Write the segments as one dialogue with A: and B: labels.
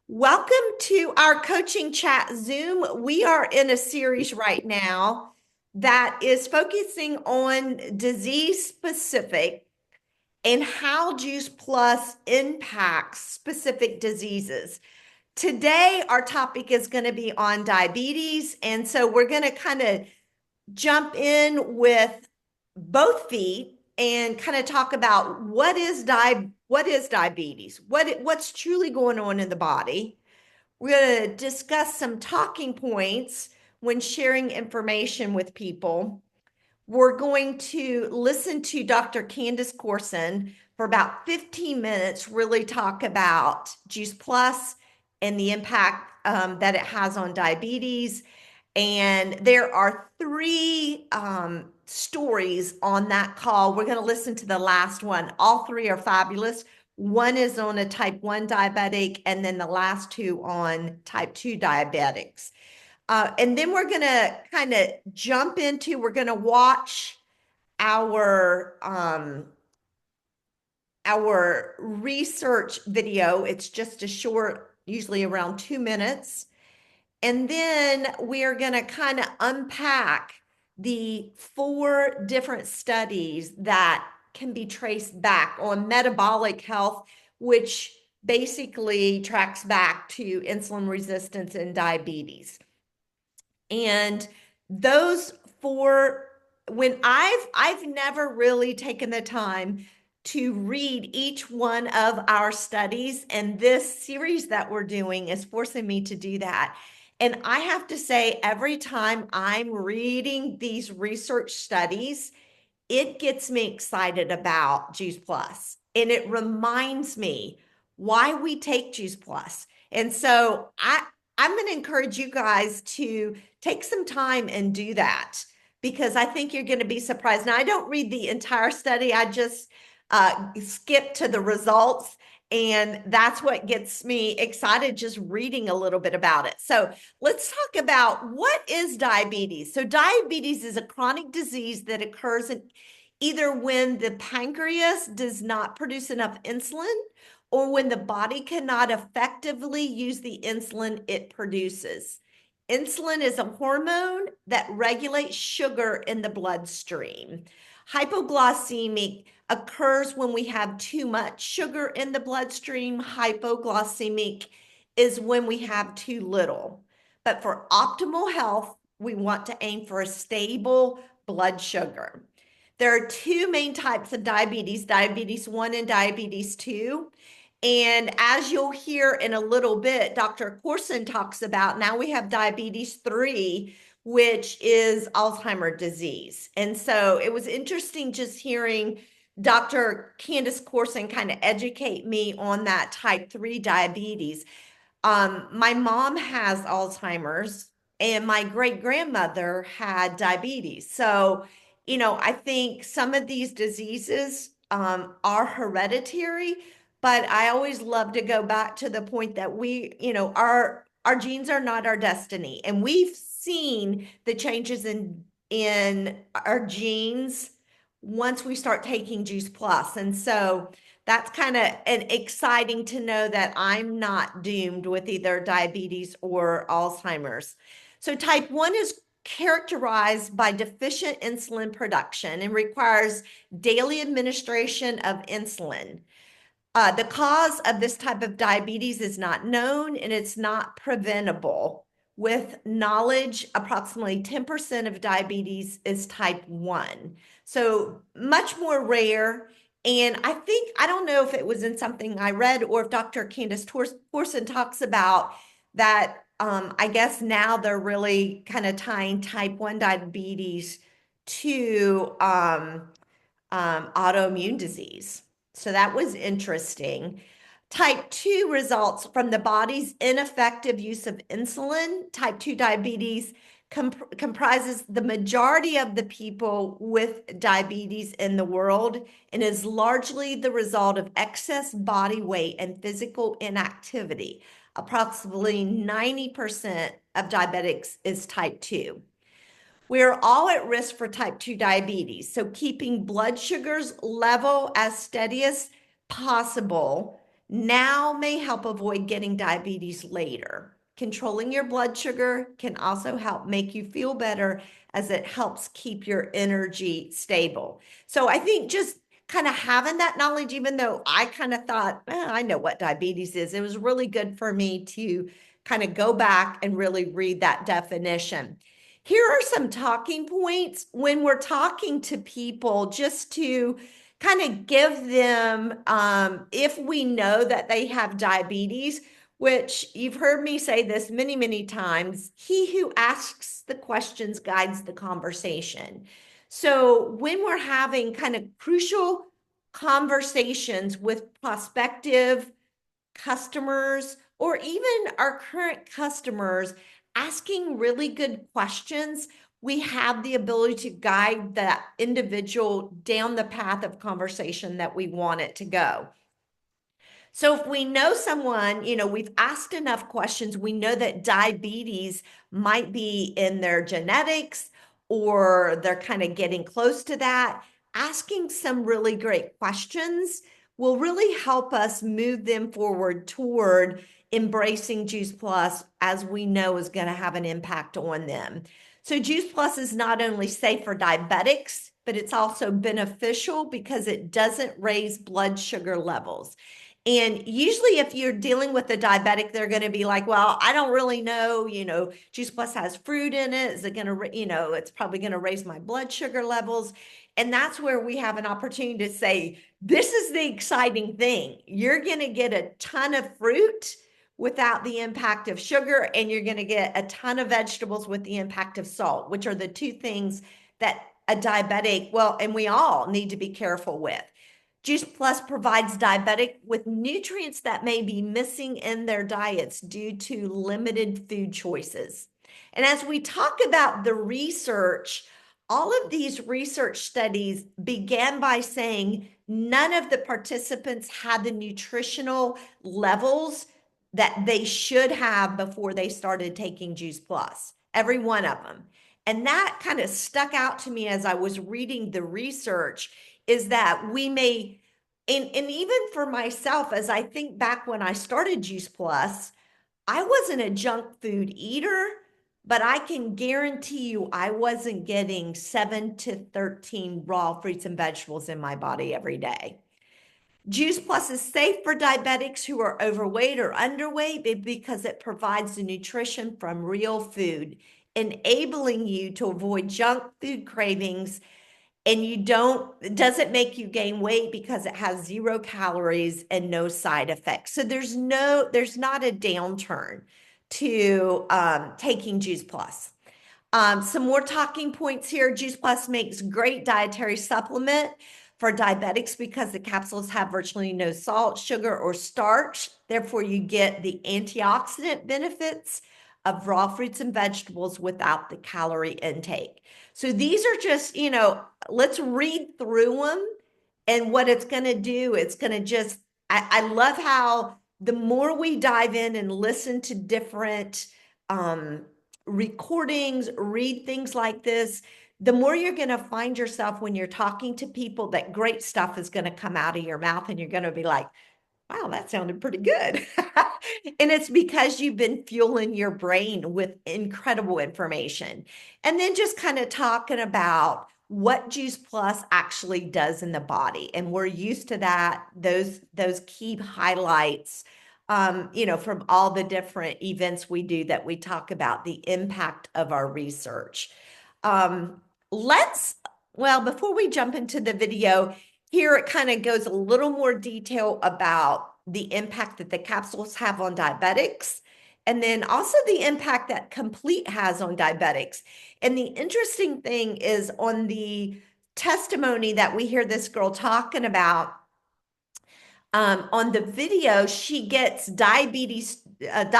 A: Welcome to our coaching chat Zoom. We are in a series right now that is focusing on disease specific and how Juice Plus impacts specific diseases. Today, our topic is going to be on diabetes. And so we're going to kind of jump in with both feet and kind of talk about what is diabetes, what's truly going on in the body. We're going to discuss some talking points when sharing information with people. We're going to listen to Dr. Candace Corson for about 15 minutes, really talk about Juice Plus and the impact that it has on diabetes. And there are three stories on that call. We're going to listen to the last one. All three are fabulous. One is on a type 1 diabetic, and then the last two on type 2 diabetics. And then we're going to kind of jump into, we're going to watch our research video. It's just a short, usually around 2 minutes. And then we are going to kind of unpack the 4 different studies that can be traced back on metabolic health, which basically tracks back to insulin resistance and diabetes. And those 4, when I've never really taken the time to read each one of our studies, and this series that we're doing is forcing me to do that. And I have to say, every time I'm reading these research studies, it gets me excited about Juice Plus, and it reminds me why we take Juice Plus. And so I'm going to encourage you guys to take some time and do that, because I think you're going to be surprised. Now, I don't read the entire study. I just skip to the results. And that's what gets me excited, just reading a little bit about it. So let's talk about what is diabetes. So diabetes is a chronic disease that occurs in either when the pancreas does not produce enough insulin, or when the body cannot effectively use the insulin it produces. Insulin is a hormone that regulates sugar in the bloodstream. Hypoglycemic occurs when we have too much sugar in the bloodstream. Hypoglycemic is when we have too little. But for optimal health, we want to aim for a stable blood sugar. There are 2 main types of diabetes, diabetes 1 and diabetes 2. And as you'll hear in a little bit, Dr. Corson talks about, now we have diabetes 3, which is Alzheimer's disease. And so it was interesting just hearing Dr. Candace Corson kind of educate me on that type 3 diabetes. My mom has Alzheimer's, and my great grandmother had diabetes. So, I think some of these diseases are hereditary, but I always love to go back to the point that our genes are not our destiny, and we've seen the changes in our genes once we start taking Juice Plus. And so that's kind of exciting to know that I'm not doomed with either diabetes or Alzheimer's. So type 1 is characterized by deficient insulin production and requires daily administration of insulin. The cause of this type of diabetes is not known, and it's not preventable. With knowledge, approximately 10% of diabetes is type 1. So much more rare. And I don't know if it was in something I read or if Dr. Candace Corson talks about that. I guess now they're really kind of tying type 1 diabetes to autoimmune disease. So that was interesting. Type 2 results from the body's ineffective use of insulin. Type 2 diabetes comprises the majority of the people with diabetes in the world, and is largely the result of excess body weight and physical inactivity. Approximately 90% of diabetics is type 2. We're all at risk for type 2 diabetes, so keeping blood sugars level as steady as possible now may help avoid getting diabetes later. Controlling your blood sugar can also help make you feel better as it helps keep your energy stable. So I think just kind of having that knowledge, even though I kind of thought, I know what diabetes is, it was really good for me to kind of go back and really read that definition. Here are some talking points when we're talking to people, just to kind of give them, if we know that they have diabetes, which you've heard me say this many, many times, he who asks the questions guides the conversation. So when we're having kind of crucial conversations with prospective customers or even our current customers, asking really good questions, we have the ability to guide that individual down the path of conversation that we want it to go. So if we know someone, we've asked enough questions, we know that diabetes might be in their genetics or they're kind of getting close to that. Asking some really great questions will really help us move them forward toward embracing Juice Plus, as we know is going to have an impact on them. So Juice Plus is not only safe for diabetics, but it's also beneficial because it doesn't raise blood sugar levels. And usually if you're dealing with a diabetic, they're going to be like, well, I don't really know, Juice Plus has fruit in it. Is it going to, it's probably going to raise my blood sugar levels. And that's where we have an opportunity to say, this is the exciting thing. You're going to get a ton of fruit without the impact of sugar, and you're going to get a ton of vegetables with the impact of salt, which are the two things that a diabetic, well, and we all need to be careful with. Juice Plus provides diabetic with nutrients that may be missing in their diets due to limited food choices. And as we talk about the research, all of these research studies began by saying none of the participants had the nutritional levels that they should have before they started taking Juice Plus, every one of them. And that kind of stuck out to me as I was reading the research, is that we may, and even for myself, as I think back when I started Juice Plus, I wasn't a junk food eater, but I can guarantee you I wasn't getting 7 to 13 raw fruits and vegetables in my body every day. Juice Plus is safe for diabetics who are overweight or underweight because it provides the nutrition from real food, enabling you to avoid junk food cravings. And it doesn't make you gain weight because it has 0 calories and no side effects. So there's not a downturn to taking Juice Plus. Some more talking points here. Juice Plus makes great dietary supplement for diabetics because the capsules have virtually no salt, sugar, or starch. Therefore, you get the antioxidant benefits of raw fruits and vegetables without the calorie intake. So these are just, let's read through them, and what it's going to do, it's going to just, I love how the more we dive in and listen to different recordings, read things like this, the more you're going to find yourself when you're talking to people that great stuff is going to come out of your mouth, and you're going to be like, wow, that sounded pretty good. And it's because you've been fueling your brain with incredible information. And then just kind of talking about what Juice Plus actually does in the body. And we're used to that, those key highlights, from all the different events we do, that we talk about the impact of our research. Before we jump into the video, here it kind of goes a little more detail about the impact that the capsules have on diabetics, and then also the impact that Complete has on diabetics. And the interesting thing is, on the testimony that we hear this girl talking about, on the video, she gets diabetes 2 at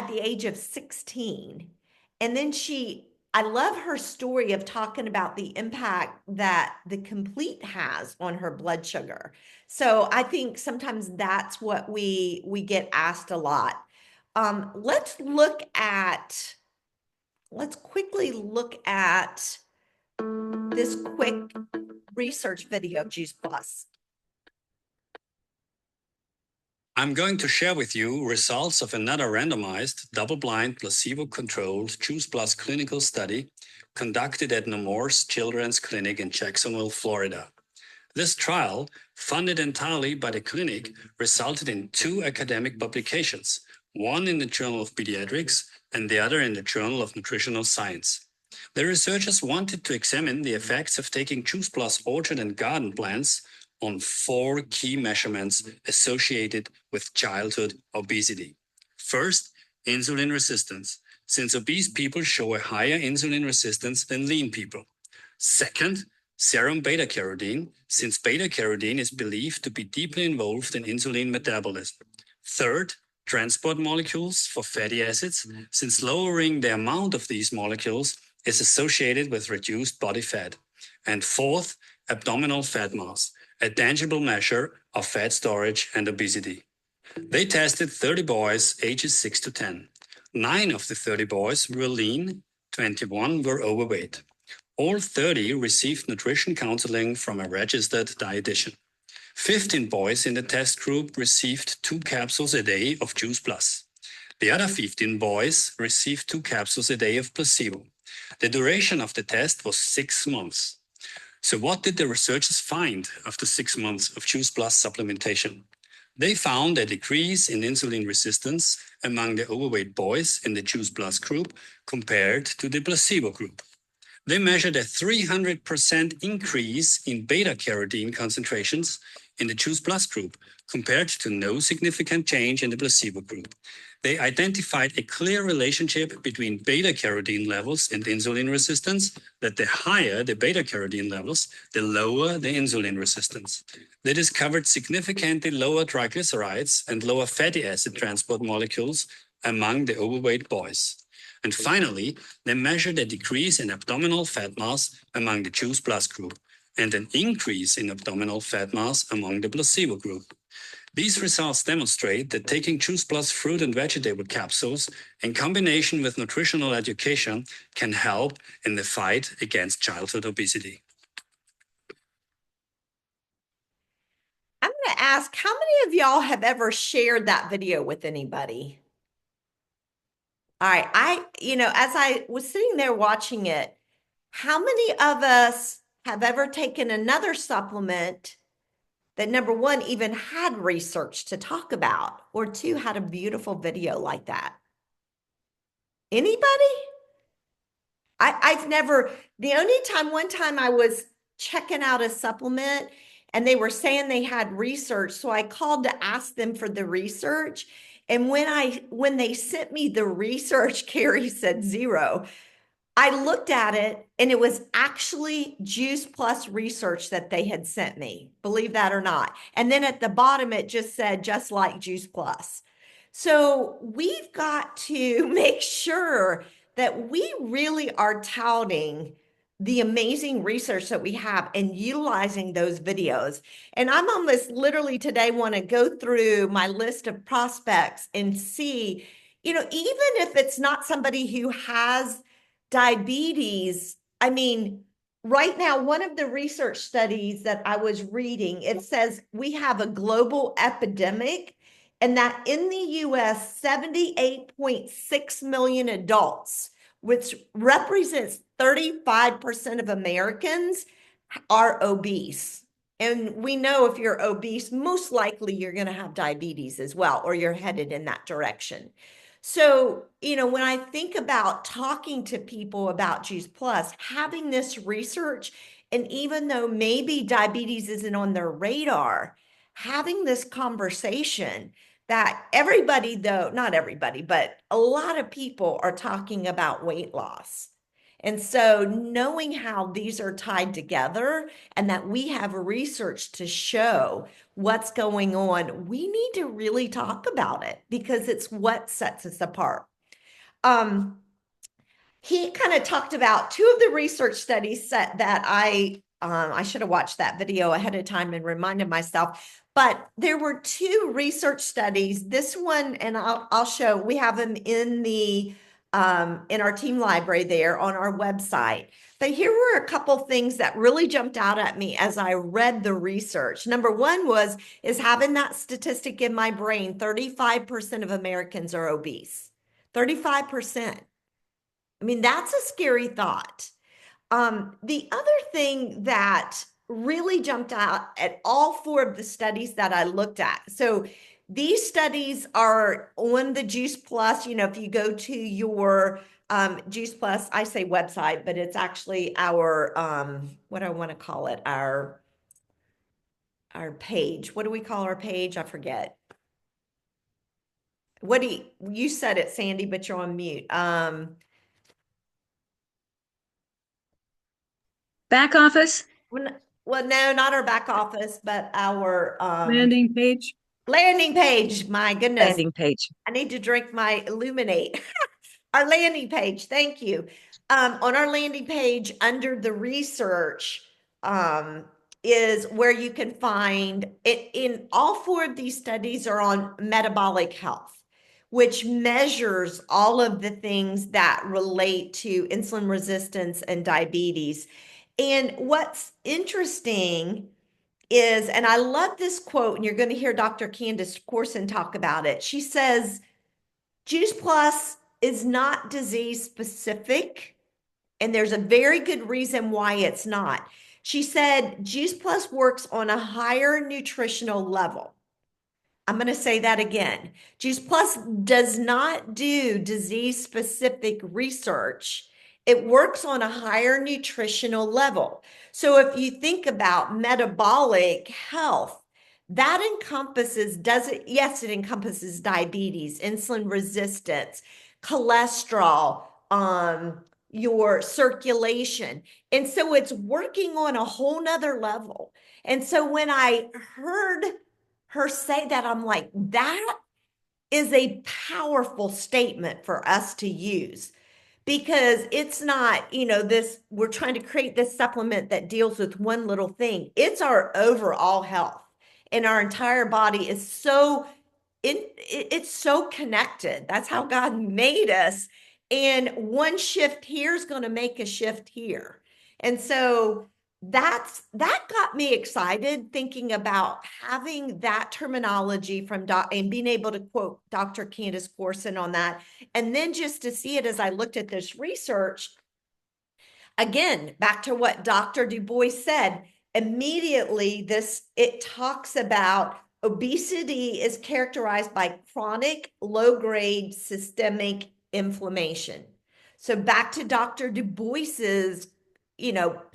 A: the age of 16. And then I love her story of talking about the impact that the Complete has on her blood sugar. So I think sometimes that's what we get asked a lot. Let's quickly look at this quick research video of Juice Plus.
B: I'm going to share with you results of another randomized, double-blind, placebo-controlled Choose Plus clinical study conducted at Nemours Children's Clinic in Jacksonville, Florida. This trial, funded entirely by the clinic, resulted in 2 academic publications, one in the Journal of Pediatrics and the other in the Journal of Nutritional Science. The researchers wanted to examine the effects of taking Choose Plus orchard and garden plants on 4 key measurements associated with childhood obesity. First, insulin resistance, since obese people show a higher insulin resistance than lean people. Second, serum beta carotene, since beta carotene is believed to be deeply involved in insulin metabolism. Third, transport molecules for fatty acids, since lowering the amount of these molecules is associated with reduced body fat. And fourth, abdominal fat mass, a tangible measure of fat storage and obesity. They tested 30 boys ages 6 to 10. 9 of the 30 boys were lean, 21 were overweight. All 30 received nutrition counseling from a registered dietitian. 15 boys in the test group received 2 capsules a day of Choose Plus. The other 15 boys received 2 capsules a day of placebo. The duration of the test was 6 months. So what did the researchers find after 6 months of Choose Plus supplementation? They found a decrease in insulin resistance among the overweight boys in the Choose Plus group compared to the placebo group. They measured a 300% increase in beta carotene concentrations in the Choose Plus group compared to no significant change in the placebo group. They identified a clear relationship between beta carotene levels and insulin resistance, that the higher the beta carotene levels, the lower the insulin resistance. They discovered significantly lower triglycerides and lower fatty acid transport molecules among the overweight boys. And finally, they measured a decrease in abdominal fat mass among the Choose Plus group and an increase in abdominal fat mass among the placebo group. These results demonstrate that taking Choose Plus fruit and vegetable capsules in combination with nutritional education can help in the fight against childhood obesity.
A: I'm going to ask, how many of y'all have ever shared that video with anybody? All right, as I was sitting there watching it, how many of us have ever taken another supplement that, number one, even had research to talk about, or two, had a beautiful video like that? Anybody? I've never, the only time, one time I was checking out a supplement and they were saying they had research. So I called to ask them for the research. And when they sent me the research, Carrie said 0. I looked at it and it was actually Juice Plus research that they had sent me, believe that or not. And then at the bottom, it just said, just like Juice Plus. So we've got to make sure that we really are touting the amazing research that we have and utilizing those videos. And I'm almost literally today want to go through my list of prospects and see, even if it's not somebody who has diabetes, I mean, right now, one of the research studies that I was reading, it says we have a global epidemic and that in the US, 78.6 million adults, which represents 35% of Americans, are obese. And we know if you're obese, most likely you're going to have diabetes as well, or you're headed in that direction. So, when I think about talking to people about Juice Plus, having this research, and even though maybe diabetes isn't on their radar, having this conversation that everybody, though, not everybody, but a lot of people are talking about weight loss. And so knowing how these are tied together and that we have research to show what's going on, we need to really talk about it because it's what sets us apart. He kind of talked about 2 of the research studies that I should have watched that video ahead of time and reminded myself, but there were 2 research studies. This one, and I'll show, we have them in the in our team library there on our website. But here were a couple things that really jumped out at me as I read the research. Number one is having that statistic in my brain, 35% of Americans are obese. 35%. I mean, that's a scary thought. The other thing that really jumped out at all four of the studies that I looked at. So these studies are on the Juice Plus. If you go to your Juice Plus, I say website, but it's actually our what do I want to call it? Our page. What do we call our page? I forget. What do you said it, Sandy, but you're on mute.
C: Back office,
A: Well, no, not our back office, but our
C: landing page,
A: landing page. My goodness,
C: landing page.
A: I need to drink my Illuminate. Our landing page. Thank you. On our landing page, under the research, is where you can find it. In all four of these studies are on metabolic health, which measures all of the things that relate to insulin resistance and diabetes. And what's interesting is, and I love this quote, and you're going to hear Dr. Candace Corson talk about it. She says, Juice Plus is not disease specific, and there's a very good reason why it's not. She said, Juice Plus works on a higher nutritional level. I'm going to say that again. Juice Plus does not do disease specific research. It works on a higher nutritional level. So if you think about metabolic health, that encompasses, yes, it encompasses diabetes, insulin resistance, cholesterol, your circulation. And so it's working on a whole nother level. And so when I heard her say that, I'm like, that is a powerful statement for us to use, because it's not, we're trying to create this supplement that deals with one little thing. It's our overall health, and our entire body is it's so connected. That's how God made us. And one shift here is going to make a shift here. And so that got me excited, thinking about having that terminology from and being able to quote Dr. Candace Corson on that. And then just to see it as I looked at this research, again, back to what Dr. Du Bois said, immediately it talks about obesity is characterized by chronic low-grade systemic inflammation. So back to Dr. Du Bois's,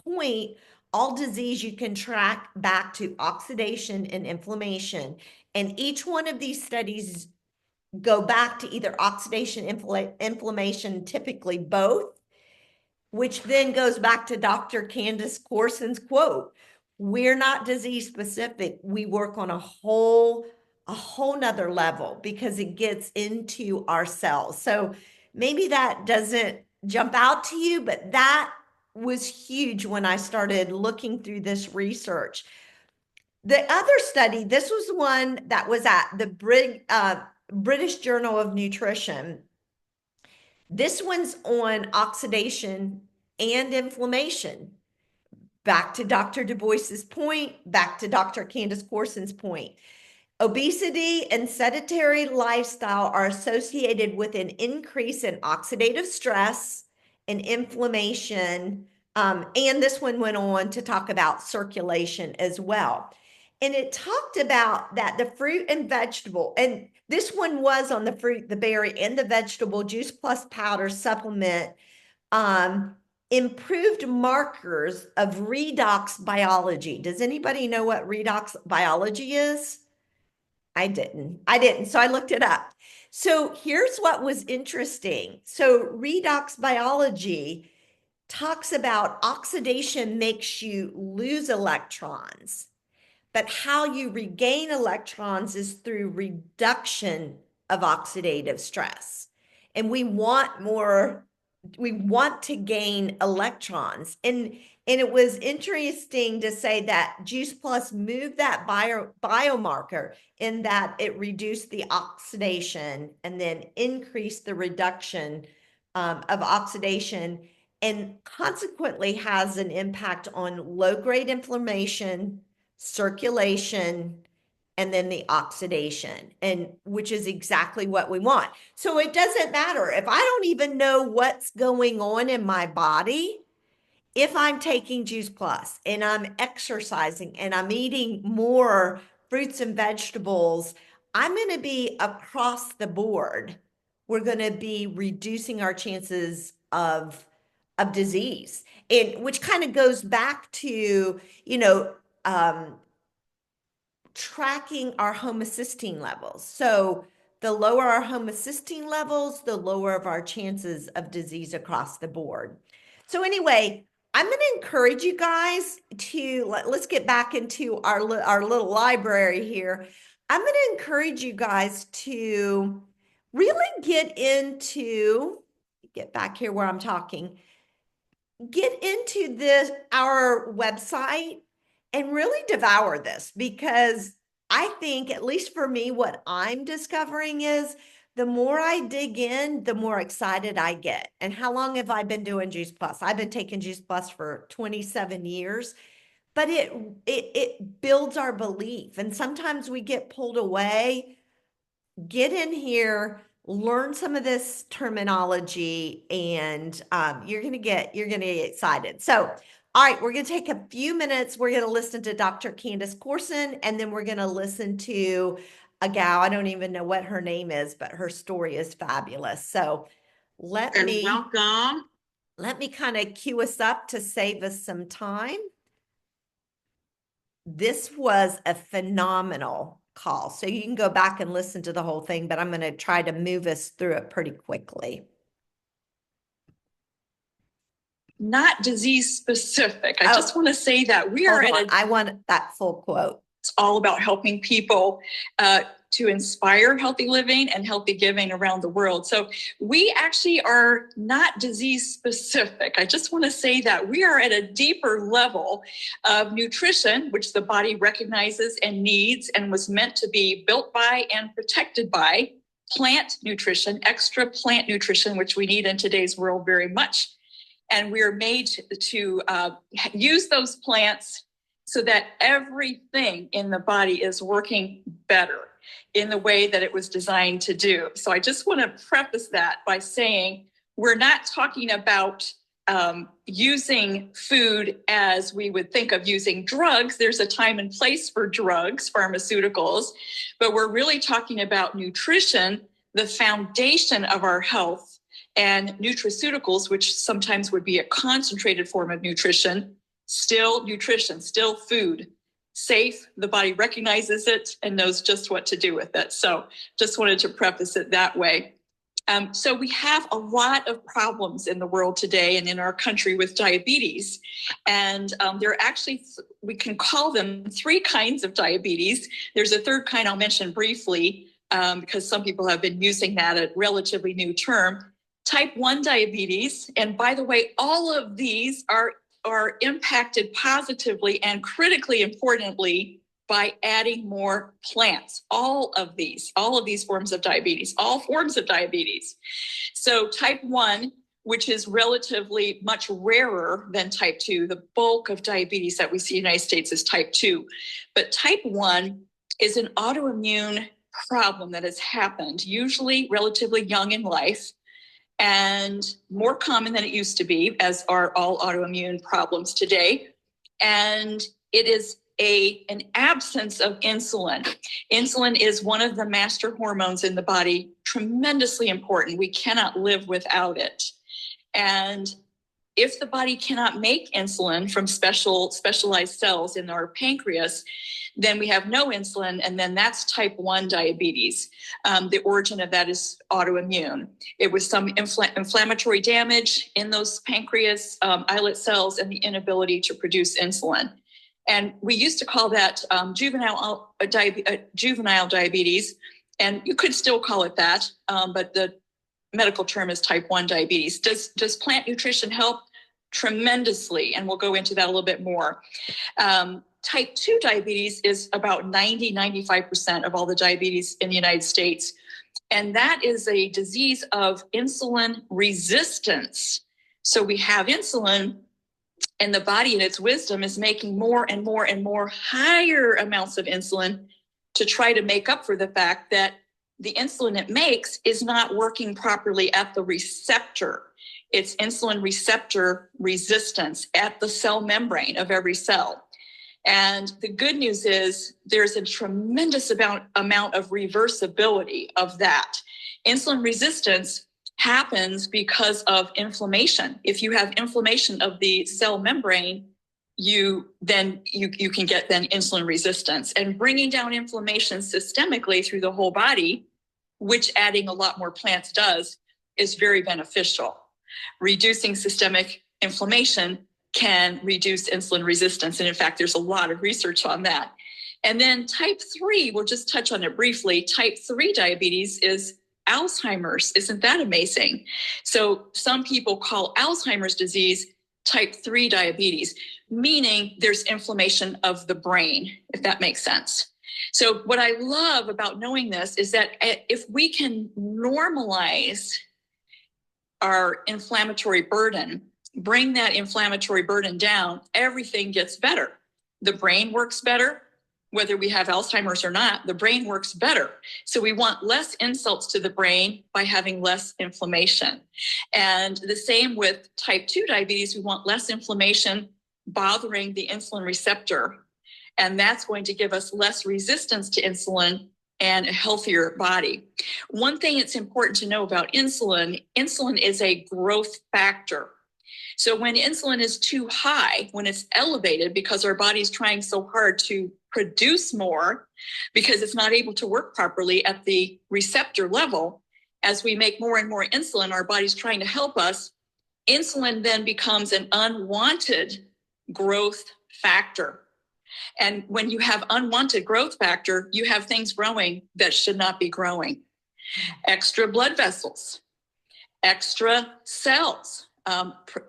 A: point, all disease you can track back to oxidation and inflammation. And each one of these studies go back to either oxidation, inflammation, typically both, which then goes back to Dr. Candace Corson's quote. We're not disease specific. We work on a whole nother level, because it gets into our cells. So maybe that doesn't jump out to you, but that was huge when I started looking through this research. The other study, this was one that was at the British Journal of Nutrition. This one's on oxidation and inflammation. Back to Dr. Du Bois's point, back to Dr. Candace Corson's point. Obesity and sedentary lifestyle are associated with an increase in oxidative stress and inflammation. And this one went on to talk about circulation as well. And it talked about that the fruit and vegetable, and this one was on the fruit, the berry, and the vegetable Juice Plus powder supplement, improved markers of redox biology. Does anybody know what redox biology is? I didn't. So I looked it up. So here's what was interesting. So redox biology talks about oxidation makes you lose electrons, but how you regain electrons is through reduction of oxidative stress. And we want to gain electrons. And it was interesting to say that Juice Plus moved that biomarker in that it reduced the oxidation and then increased the reduction of oxidation, and consequently has an impact on low-grade inflammation, circulation, and then the oxidation, and which is exactly what we want. So it doesn't matter if I don't even know what's going on in my body. If I'm taking Juice Plus and I'm exercising and I'm eating more fruits and vegetables, I'm going to be across the board. We're going to be reducing our chances of disease, and which kind of goes back to, tracking our homocysteine levels. So the lower our homocysteine levels, the lower of our chances of disease across the board. So anyway, I'm going to encourage you guys to let's get back into our little library here. I'm going to encourage you guys to really get back here where I'm talking, get into our website and really devour this, because I think, at least for me, what I'm discovering is the more I dig in, the more excited I get. And how long have I been doing Juice Plus? I've been taking Juice Plus for 27 years, but it builds our belief. And sometimes we get pulled away. Get in here, learn some of this terminology, and you're gonna get excited. So, all right, we're gonna take a few minutes. We're gonna listen to Dr. Candace Corson, and then we're gonna listen to a gal. I don't even know what her name is, but her story is fabulous. So
D: welcome.
A: Let me kind of cue us up to save us some time. This was a phenomenal call. So you can go back and listen to the whole thing, but I'm going to try to move us through it pretty quickly.
D: Not disease specific. I just want to say that
A: I want that full quote.
D: It's all about helping people to inspire healthy living and healthy giving around the world. So we actually are not disease specific. I just want to say that we are at a deeper level of nutrition, which the body recognizes and needs and was meant to be built by and protected by plant nutrition, extra plant nutrition, which we need in today's world very much. And we are made to use those plants so that everything in the body is working better in the way that it was designed to do. So I just want to preface that by saying we're not talking about using food as we would think of using drugs. There's a time and place for drugs, pharmaceuticals, but we're really talking about nutrition, the foundation of our health, and nutraceuticals, which sometimes would be a concentrated form of nutrition. Still nutrition, still food, safe. The body recognizes it and knows just what to do with it. So just wanted to preface it that way. So we have a lot of problems in the world today and in our country with diabetes. And there are actually, we can call them 3 kinds of diabetes. There's a third kind I'll mention briefly because some people have been using that, a relatively new term. Type 1 diabetes. And by the way, all of these are impacted positively and critically importantly by adding more plants. All of these forms of diabetes, all forms of diabetes. So type 1, which is relatively much rarer than type 2, the bulk of diabetes that we see in the United States is type 2. But type 1 is an autoimmune problem that has happened, usually relatively young in life, and more common than it used to be, as are all autoimmune problems today. And it is an absence of insulin. Insulin is one of the master hormones in the body, tremendously important. We cannot live without it. And if the body cannot make insulin from specialized cells in our pancreas, then we have no insulin, and then that's type 1 diabetes. The origin of that is autoimmune. It was some inflammatory damage in those pancreas islet cells and the inability to produce insulin. And we used to call that juvenile diabetes, and you could still call it that, but the medical term is type 1 diabetes. Does plant nutrition help? Tremendously, and we'll go into that a little bit more. Type 2 diabetes is about 95% of all the diabetes in the United States. And that is a disease of insulin resistance. So we have insulin, and the body in its wisdom is making more and more and more higher amounts of insulin to try to make up for the fact that the insulin it makes is not working properly at the receptor. It's insulin receptor resistance at the cell membrane of every cell. And the good news is there's a tremendous amount of reversibility of that. Insulin resistance happens because of inflammation. If you have inflammation of the cell membrane, you can get then insulin resistance. And bringing down inflammation systemically through the whole body, which adding a lot more plants does, is very beneficial. Reducing systemic inflammation can reduce insulin resistance. And in fact, there's a lot of research on that. And then type 3, we'll just touch on it briefly. Type 3 diabetes is Alzheimer's. Isn't that amazing? So some people call Alzheimer's disease type 3 diabetes, meaning there's inflammation of the brain, if that makes sense. So what I love about knowing this is that if we can normalize our inflammatory burden, bring that inflammatory burden down, everything gets better. The brain works better. Whether we have Alzheimer's or not, the brain works better. So we want less insults to the brain by having less inflammation. And the same with type 2 diabetes, we want less inflammation bothering the insulin receptor. And that's going to give us less resistance to insulin and a healthier body. One thing it's important to know about insulin is a growth factor. So when insulin is too high, when it's elevated because our body's trying so hard to produce more because it's not able to work properly at the receptor level, as we make more and more insulin, our body's trying to help us, insulin then becomes an unwanted growth factor. And when you have unwanted growth factor, you have things growing that should not be growing. Extra blood vessels, extra cells,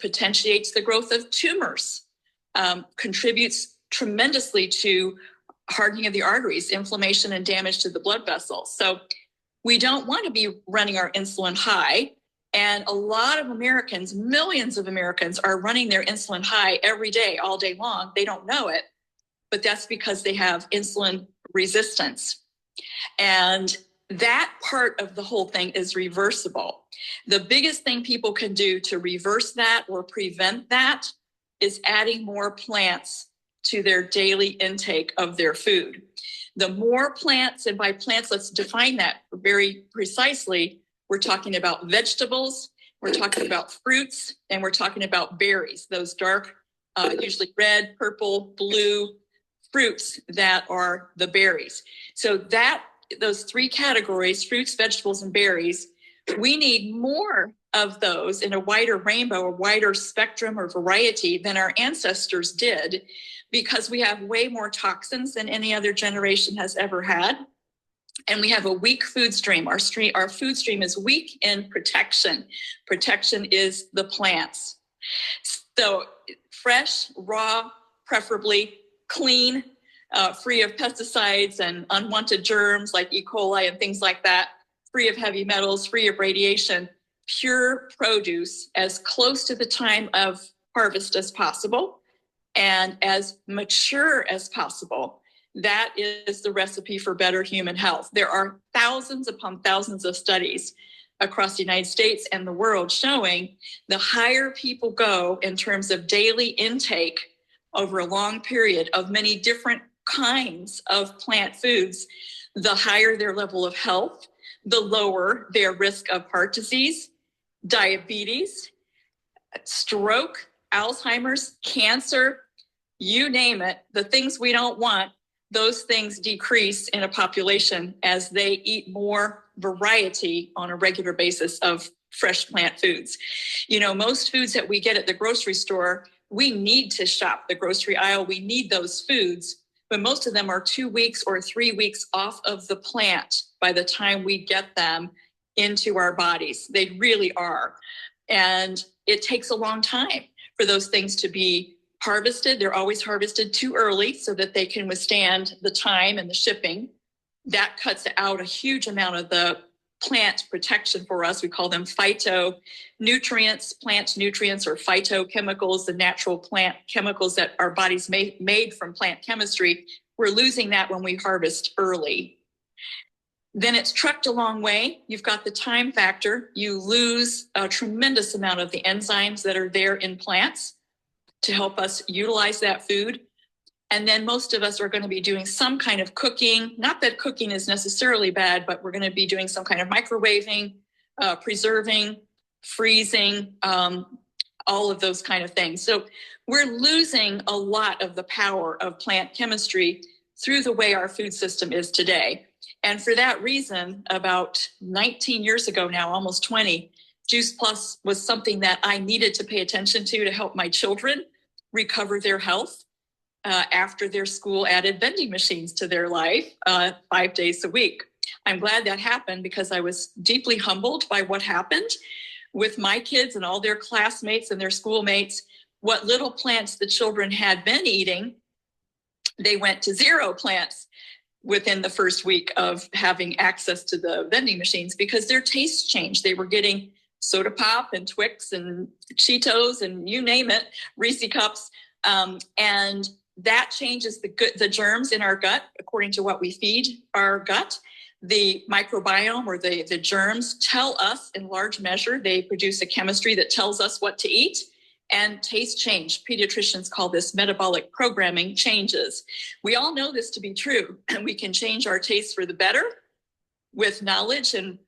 D: potentiates the growth of tumors, contributes tremendously to hardening of the arteries, inflammation and damage to the blood vessels. So we don't want to be running our insulin high. And a lot of Americans, millions of Americans, are running their insulin high every day, all day long. They don't know it, but that's because they have insulin resistance. And that part of the whole thing is reversible. The biggest thing people can do to reverse that or prevent that is adding more plants to their daily intake of their food. The more plants, and by plants, let's define that very precisely. We're talking about vegetables, we're talking about fruits, and we're talking about berries, those dark, usually red, purple, blue fruits that are the berries. So that those three categories, fruits, vegetables, and berries, we need more of those in a wider rainbow, a wider spectrum or variety than our ancestors did, because we have way more toxins than any other generation has ever had. And we have a weak food stream. Our food stream is weak in protection. Protection is the plants. So fresh, raw, preferably clean, free of pesticides and unwanted germs like E. coli and things like that, free of heavy metals, free of radiation, pure produce as close to the time of harvest as possible and as mature as possible. That is the recipe for better human health. There are thousands upon thousands of studies across the United States and the world showing the higher people go in terms of daily intake over a long period of many different kinds of plant foods, the higher their level of health, the lower their risk of heart disease, diabetes, stroke, Alzheimer's, cancer, you name it, the things we don't want, those things decrease in a population as they eat more variety on a regular basis of fresh plant foods. You know, most foods that we get at the grocery store, we need to shop the grocery aisle. We need those foods, but most of them are 2 weeks or 3 weeks off of the plant by the time we get them into our bodies. They really are. And it takes a long time for those things to be harvested. They're always harvested too early so that they can withstand the time and the shipping. That cuts out a huge amount of the plant protection for us. We call them phytonutrients, plant nutrients, or phytochemicals, the natural plant chemicals that our bodies made from plant chemistry. We're losing that when we harvest early. Then it's trucked a long way. You've got the time factor. You lose a tremendous amount of the enzymes that are there in plants to help us utilize that food. And then most of us are going to be doing some kind of cooking. Not that cooking is necessarily bad, but we're going to be doing some kind of microwaving, preserving, freezing, all of those kind of things. So we're losing a lot of the power of plant chemistry through the way our food system is today. And for that reason, about 19 years ago now, almost 20, Juice Plus was something that I needed to pay attention to help my children recover their health after their school added vending machines to their life 5 days a week. I'm glad that happened because I was deeply humbled by what happened with my kids and all their classmates and their schoolmates. What little plants the children had been eating, they went to 0 plants within the first week of having access to the vending machines because their tastes changed. They were getting soda pop and Twix and Cheetos and you name it, Reese cups. And that changes the germs in our gut, according to what we feed our gut. The microbiome or the germs tell us in large measure, they produce a chemistry that tells us what to eat. And taste change. Pediatricians call this metabolic programming changes. We all know this to be true, and we can change our taste for the better with knowledge and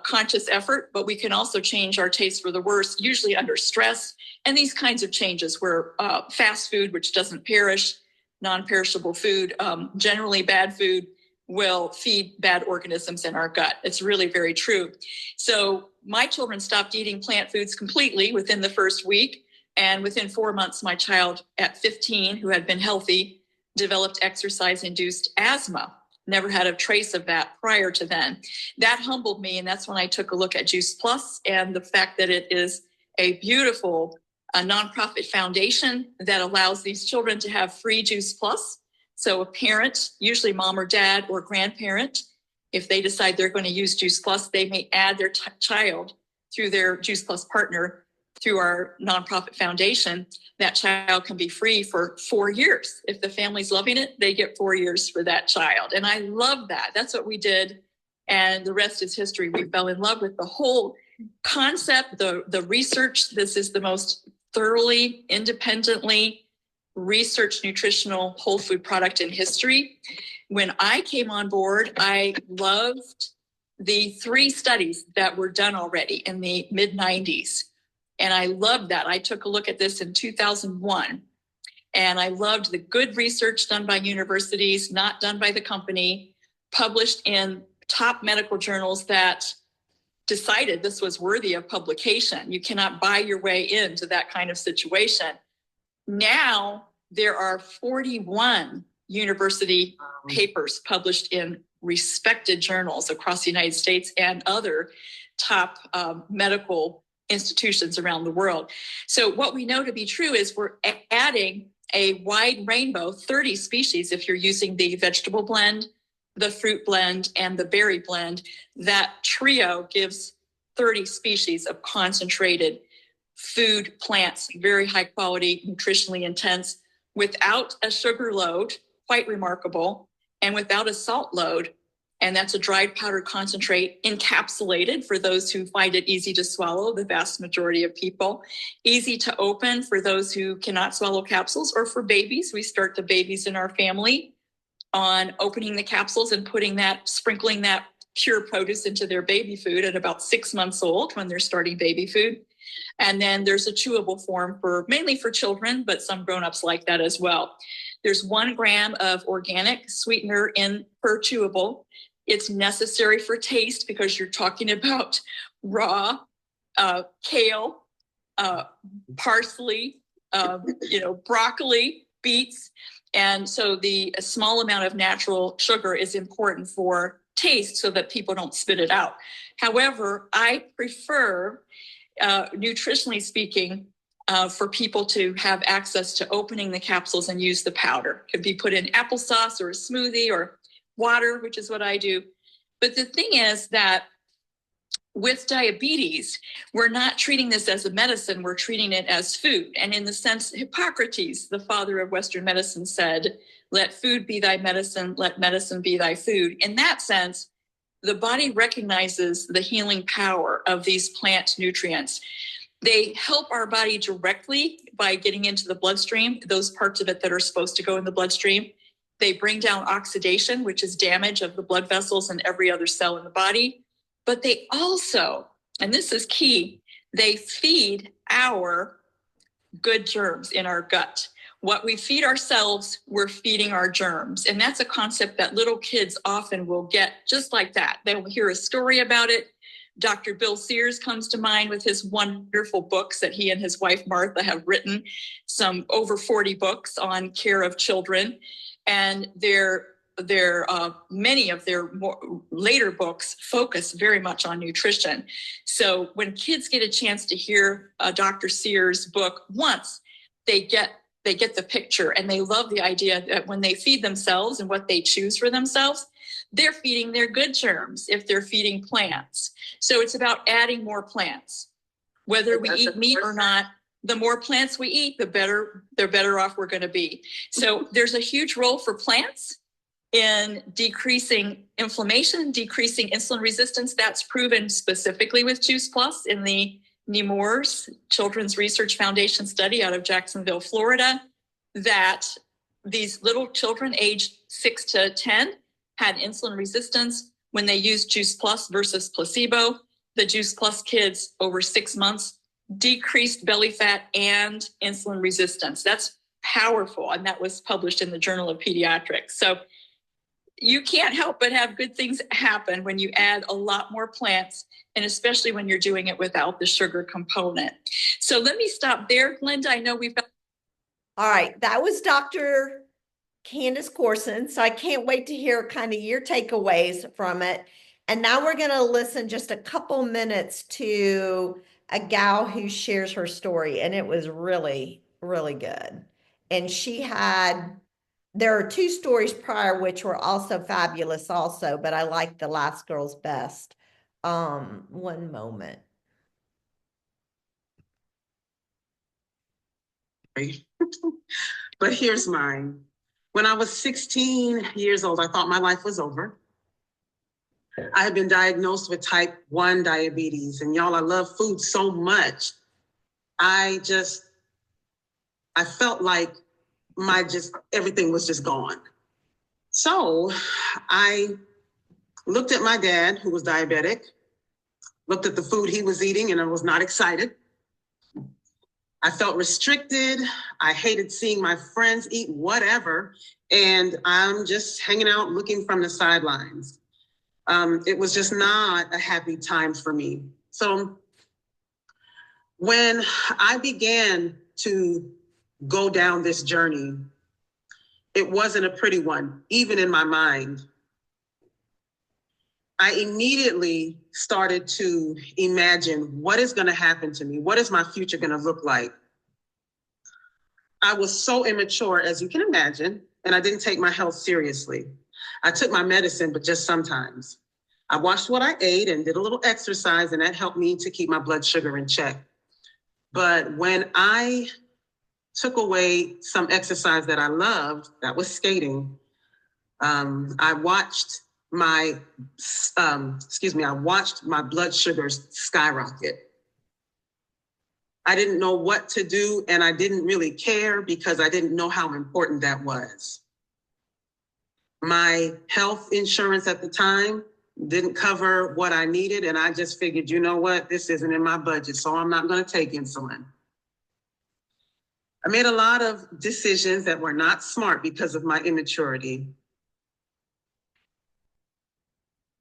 D: conscious effort, but we can also change our taste for the worse, usually under stress. And these kinds of changes where fast food, which doesn't perish, non-perishable food, generally bad food, will feed bad organisms in our gut. It's really very true. So my children stopped eating plant foods completely within the first week. And within 4 months, my child at 15, who had been healthy, developed exercise-induced asthma. Never had a trace of that prior to then. That humbled me, and that's when I took a look at Juice Plus and the fact that it is a beautiful nonprofit foundation that allows these children to have free Juice Plus. So a parent, usually mom or dad or grandparent, if they decide they're going to use Juice Plus, they may add their child through their Juice Plus partner through our nonprofit foundation. That child can be free for 4 years. If the family's loving it, they get 4 years for that child. And I love that. That's what we did. And the rest is history. We fell in love with the whole concept, the research. This is the most thoroughly, independently researched nutritional whole food product in history. When I came on board, I loved the 3 studies that were done already in the mid-90s. And I loved that. I took a look at this in 2001. And I loved the good research done by universities, not done by the company, published in top medical journals that decided this was worthy of publication. You cannot buy your way into that kind of situation. Now there are 41 university papers published in respected journals across the United States and other top medical institutions around the world. So what we know to be true is we're adding a wide rainbow, 30 species, if you're using the vegetable blend, the fruit blend, and the berry blend. That trio gives 30 species of concentrated food plants, very high quality, nutritionally intense, without a sugar load, quite remarkable, and without a salt load. And that's a dried powdered concentrate, encapsulated for those who find it easy to swallow, the vast majority of people. Easy to open for those who cannot swallow capsules, or for babies. We start the babies in our family on opening the capsules and sprinkling that pure produce into their baby food at about 6 months old when they're starting baby food. And then there's a chewable form mainly for children, but some grown-ups like that as well. There's 1 gram of organic sweetener per chewable. It's necessary for taste because you're talking about raw kale, parsley, broccoli, beets. And so the small amount of natural sugar is important for taste so that people don't spit it out. However, I prefer, nutritionally speaking, for people to have access to opening the capsules and use the powder. It could be put in applesauce or a smoothie or water, which is what I do. But the thing is that with diabetes, we're not treating this as a medicine, we're treating it as food. And in the sense, Hippocrates, the father of Western medicine, said, let food be thy medicine, let medicine be thy food. In that sense, the body recognizes the healing power of these plant nutrients. They help our body directly by getting into the bloodstream, those parts of it that are supposed to go in the bloodstream. They bring down oxidation, which is damage of the blood vessels and every other cell in the body. But they also, and this is key, they feed our good germs in our gut. What we feed ourselves, we're feeding our germs. And that's a concept that little kids often will get just like that. They will hear a story about it. Dr. Bill Sears comes to mind with his wonderful books that he and his wife Martha have written, some over 40 books on care of children. And many of their more later books focus very much on nutrition. So when kids get a chance to hear Dr. Sears' book once, they get the picture, and they love the idea that when they feed themselves and what they choose for themselves, they're feeding their good germs if they're feeding plants. So it's about adding more plants. Whether we eat meat or not, the more plants we eat, the better off we're going to be. So there's a huge role for plants in decreasing inflammation, decreasing insulin resistance. That's proven specifically with Juice Plus in the Nemours Children's Research Foundation study out of Jacksonville, Florida, that these little children aged 6 to 10 had insulin resistance when they used Juice Plus versus placebo. The Juice Plus kids over 6 months decreased belly fat and insulin resistance. That's powerful. And that was published in the Journal of Pediatrics. So you can't help but have good things happen when you add a lot more plants, and especially when you're doing it without the sugar component. So let me stop there, Glenda. I know we've got.
A: All right, that was Dr. Candace Corson. So I can't wait to hear kind of your takeaways from it. And now we're going to listen just a couple minutes to a gal who shares her story. And it was really, really good. And there are 2 stories prior, which were also fabulous also, but I like the last girl's best. One moment.
E: But here's mine. When I was 16 years old, I thought my life was over. I had been diagnosed with type 1 diabetes, and y'all, I love food so much. I felt like everything was just gone. So I looked at my dad, who was diabetic, looked at the food he was eating, and I was not excited. I felt restricted. I hated seeing my friends eat whatever. And I'm just hanging out looking from the sidelines. It was just not a happy time for me. So when I began to go down this journey, it wasn't a pretty one, even in my mind. I immediately started to imagine, what is going to happen to me? What is my future going to look like? I was so immature, as you can imagine, and I didn't take my health seriously. I took my medicine, but just sometimes. I watched what I ate and did a little exercise, and that helped me to keep my blood sugar in check. But when I took away some exercise that I loved, that was skating, I watched my blood sugars skyrocket. I didn't know what to do, and I didn't really care because I didn't know how important that was. My health insurance at the time didn't cover what I needed, and I just figured, you know what, this isn't in my budget, so I'm not going to take insulin. I made a lot of decisions that were not smart because of my immaturity.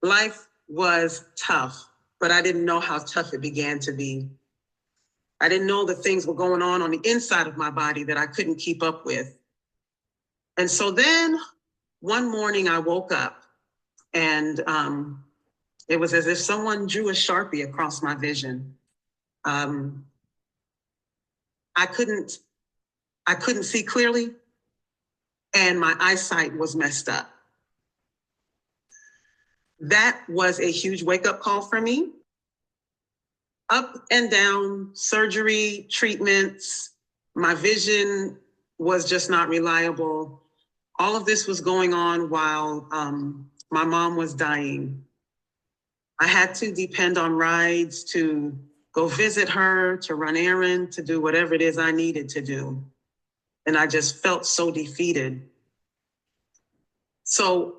E: Life was tough, but I didn't know how tough it began to be. I didn't know that things were going on the inside of my body that I couldn't keep up with. And so then one morning I woke up, and it was as if someone drew a Sharpie across my vision. I couldn't see clearly, and my eyesight was messed up. That was a huge wake-up call for me. up and down, surgery, treatments. My vision was just not reliable. All of this was going on while my mom was dying. I had to depend on rides to go visit her, to run errands, to do whatever it is I needed to do. And I just felt so defeated. So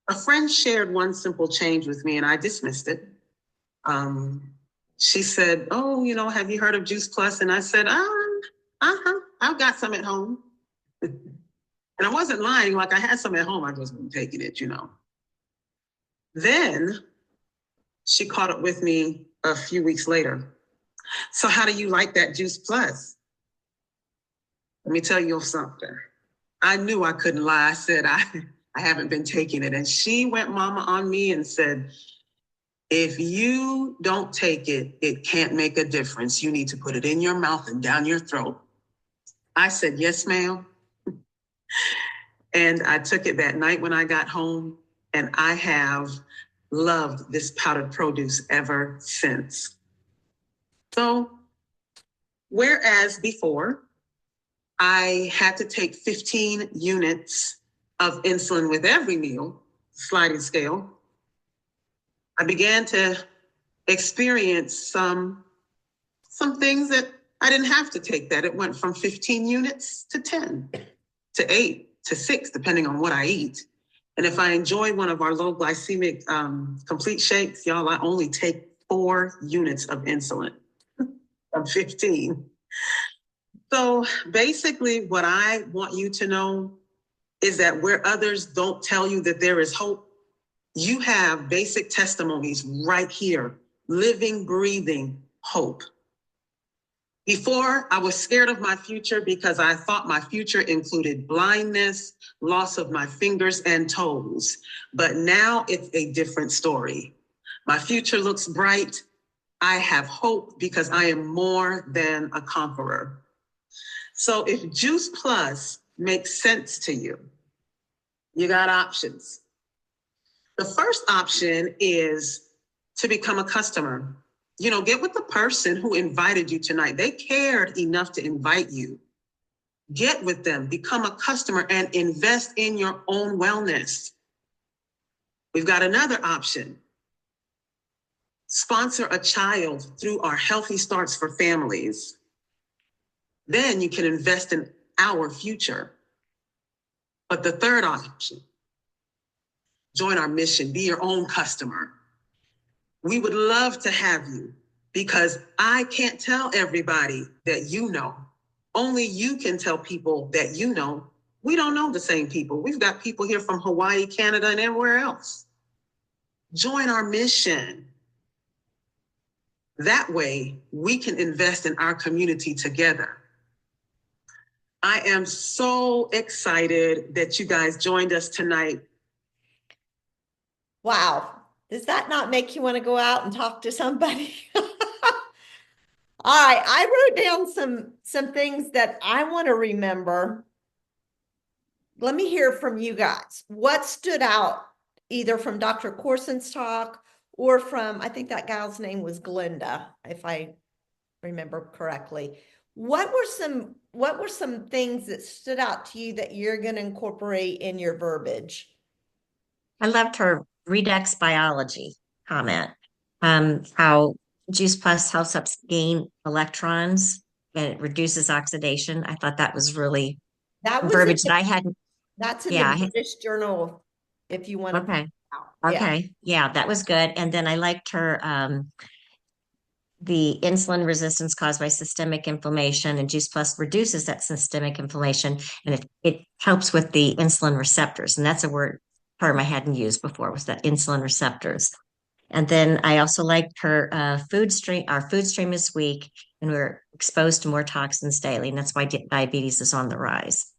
E: a friend shared one simple change with me and I dismissed it. She said, oh, have you heard of Juice Plus? And I said, I've got some at home. And I wasn't lying, like I had some at home, I just wasn't taking it, Then she caught up with me a few weeks later. So how do you like that Juice Plus? Let me tell you something. I knew I couldn't lie. I said, I haven't been taking it. And she went mama on me and said, if you don't take it, it can't make a difference. You need to put it in your mouth and down your throat. I said, yes, ma'am. And I took it that night when I got home, and I have loved this powdered produce ever since. So, whereas before, I had to take 15 units of insulin with every meal, sliding scale, I began to experience some things that I didn't have to take that. It went from 15 units to 10, to 8, to 6, depending on what I eat. And if I enjoy one of our low glycemic complete shakes, y'all, I only take 4 units of insulin of 15. So basically what I want you to know is that where others don't tell you that there is hope, you have basic testimonies right here, living, breathing hope. Before, I was scared of my future because I thought my future included blindness, loss of my fingers and toes. But now it's a different story. My future looks bright. I have hope because I am more than a conqueror. So if Juice Plus makes sense to you, you got options. The first option is to become a customer. Get with the person who invited you tonight. They cared enough to invite you. Get with them, become a customer, and invest in your own wellness. We've got another option. Sponsor a child through our Healthy Starts for Families. Then you can invest in our future. But the third option, join our mission, be your own customer. We would love to have you because I can't tell everybody that you know. Only you can tell people that you know. We don't know the same people. We've got people here from Hawaii, Canada, and everywhere else. Join our mission. That way, we can invest in our community together. I am so excited that you guys joined us tonight.
A: Wow. Does that not make you want to go out and talk to somebody? All right, I wrote down some things that I want to remember. Let me hear from you guys. What stood out either from Dr. Corson's talk or from, I think that gal's name was Glenda, if I remember correctly. What were some things that stood out to you that you're going to incorporate in your verbiage?
F: I loved her Redux biology comment. How Juice Plus helps us gain electrons and it reduces oxidation. I thought that was really
A: That was
F: verbiage that I hadn't.
A: That's in
F: Yeah,
A: the British Journal, if you want to.
F: Okay.
A: Yeah.
F: Okay. Yeah, that was good. And then I liked her the insulin resistance caused by systemic inflammation, and Juice Plus reduces that systemic inflammation, and it helps with the insulin receptors. And that's a term I hadn't used before, was that insulin receptors. And then I also liked her food stream. Our food stream is weak, and we're exposed to more toxins daily, and that's why diabetes is on the rise.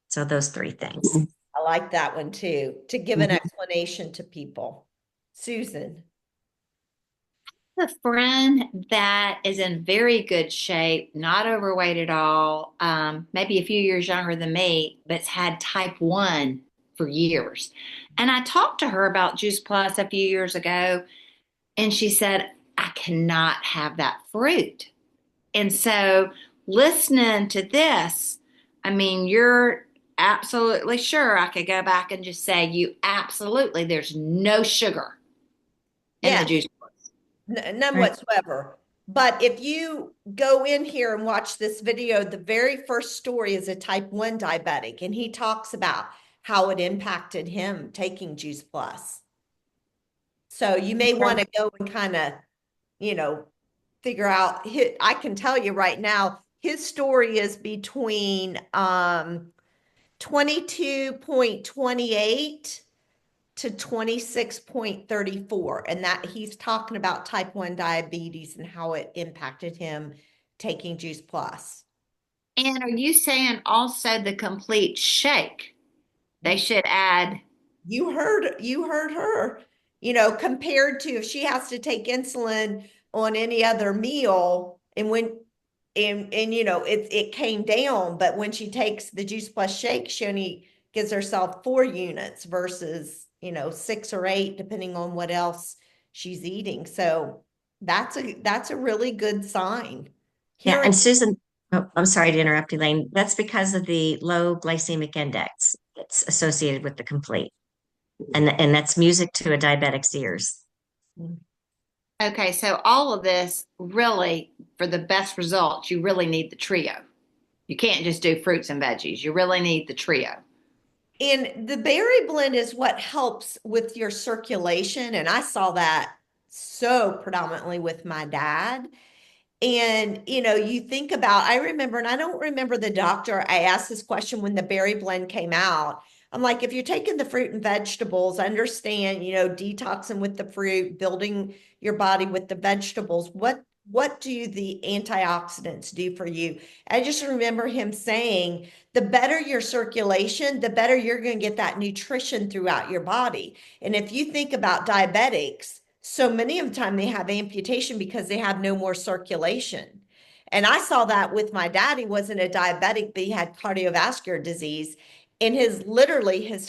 F: So those 3 things.
A: I like that one too, to give an explanation to people. Susan.
G: A friend that is in very good shape, not overweight at all, maybe a few years younger than me, but's had type 1 for years. And I talked to her about Juice Plus a few years ago, and she said, I cannot have that fruit. And so listening to this, I mean, you're absolutely sure I could go back and just say, there's no sugar in the
A: Yeah.
G: juice.
A: None
F: Right.
A: whatsoever. But if you go in here and watch this video, the very first story is a type 1 diabetic, and he talks about how it impacted him taking Juice Plus. So you may want to go and kind of, figure out. I can tell you right now, his story is between 22.28 to 26.34, and that he's talking about type 1 diabetes and how it impacted him taking Juice Plus.
G: And are you saying also the complete shake? They should add.
A: You heard her, compared to if she has to take insulin on any other meal, and it came down, but when she takes the Juice Plus shake, she only gives herself 4 units versus 6 or 8, depending on what else she's eating. So that's a really good sign.
F: Yeah,
A: Here
F: and Susan, oh, I'm sorry to interrupt, Elaine. That's because of the low glycemic index. It's associated with the complete. And that's music to a diabetic's ears.
G: Okay, so all of this really, for the best results, you really need the trio. You can't just do fruits and veggies. You really need the trio.
A: And the berry blend is what helps with your circulation. And I saw that so predominantly with my dad. And, you think about, I remember, and I don't remember the doctor, I asked this question when the berry blend came out. I'm like, if you're taking the fruit and vegetables, understand, detoxing with the fruit, building your body with the vegetables, what do the antioxidants do for you? I just remember him saying, the better your circulation, the better you're going to get that nutrition throughout your body. And if you think about diabetics, so many of the time they have amputation because they have no more circulation. And I saw that with my dad. He wasn't a diabetic, but he had cardiovascular disease, and his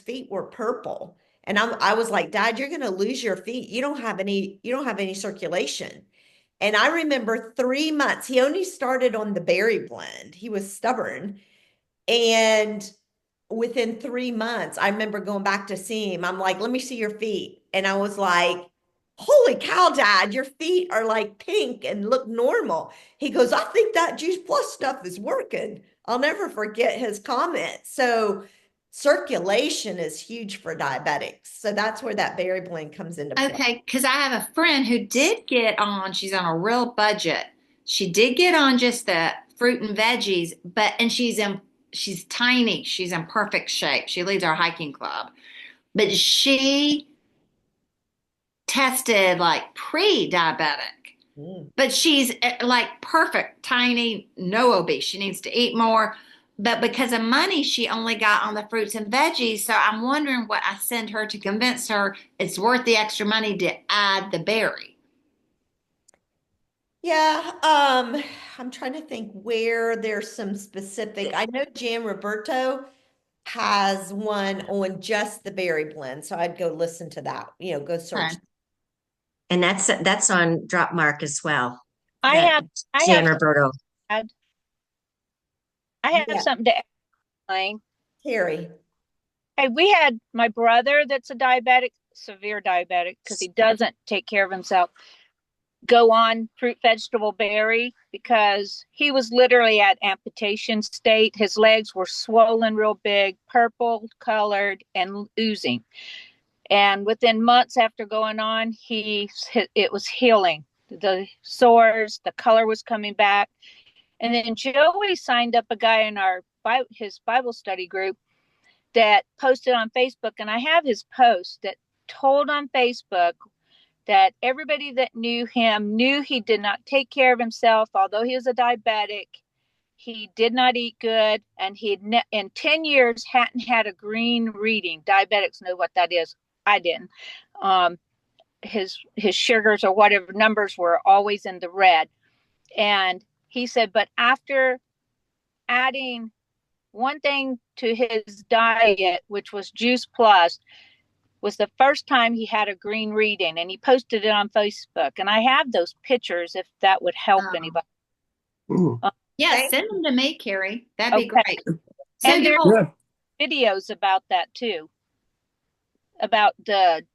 A: feet were purple. And I was like, Dad, you're going to lose your feet. You don't have any circulation. And I remember 3 months, he only started on the berry blend. He was stubborn. And within 3 months, I remember going back to see him. I'm like, let me see your feet. And I was like, holy cow, Dad, your feet are like pink and look normal. He goes, I think that Juice Plus stuff is working. I'll never forget his comment. So circulation is huge for diabetics. So that's where that berry blend comes into play.
G: Okay, because I have a friend who did get on, she's on a real budget. She did get on just the fruit and veggies, and she's tiny. She's in perfect shape. She leads our hiking club. But she tested like pre-diabetic. But she's like perfect, tiny, no obese. She needs to eat more. But because of money, she only got on the fruits and veggies. So I'm wondering what I send her to convince her it's worth the extra money to add the berry.
A: Yeah, I'm trying to think where there's some specific. I know Jan Roberto has one on just the berry blend, so I'd go listen to that. Go search.
G: Okay.
F: And that's on Dropmark as well.
H: I
F: That
H: have
F: Jan Roberto.
A: Yeah.
H: something to explain.
A: Terry.
H: Hey, we had my brother that's a diabetic, severe diabetic, because he doesn't take care of himself, go on fruit, vegetable, berry, because he was literally at amputation state. His legs were swollen real big, purple colored and oozing. And within months after going on, it was healing. The sores, the color was coming back. And then Joey signed up a guy in his Bible study group that posted on Facebook. And I have his post that told on Facebook that everybody that knew him knew he did not take care of himself. Although he was a diabetic, he did not eat good. And he in 10 years hadn't had a green reading. Diabetics know what that is. I didn't. His sugars or whatever numbers were always in the red. And he said, but after adding one thing to his diet, which was Juice Plus, was the first time he had a green reading, and he posted it on Facebook. And I have those pictures if that would help
G: Oh.
H: anybody.
G: Yeah,
A: Thank
G: send them to me, Carrie. That'd be
H: Okay.
G: great. So
H: And there's
G: y'all,
H: videos about that too, about the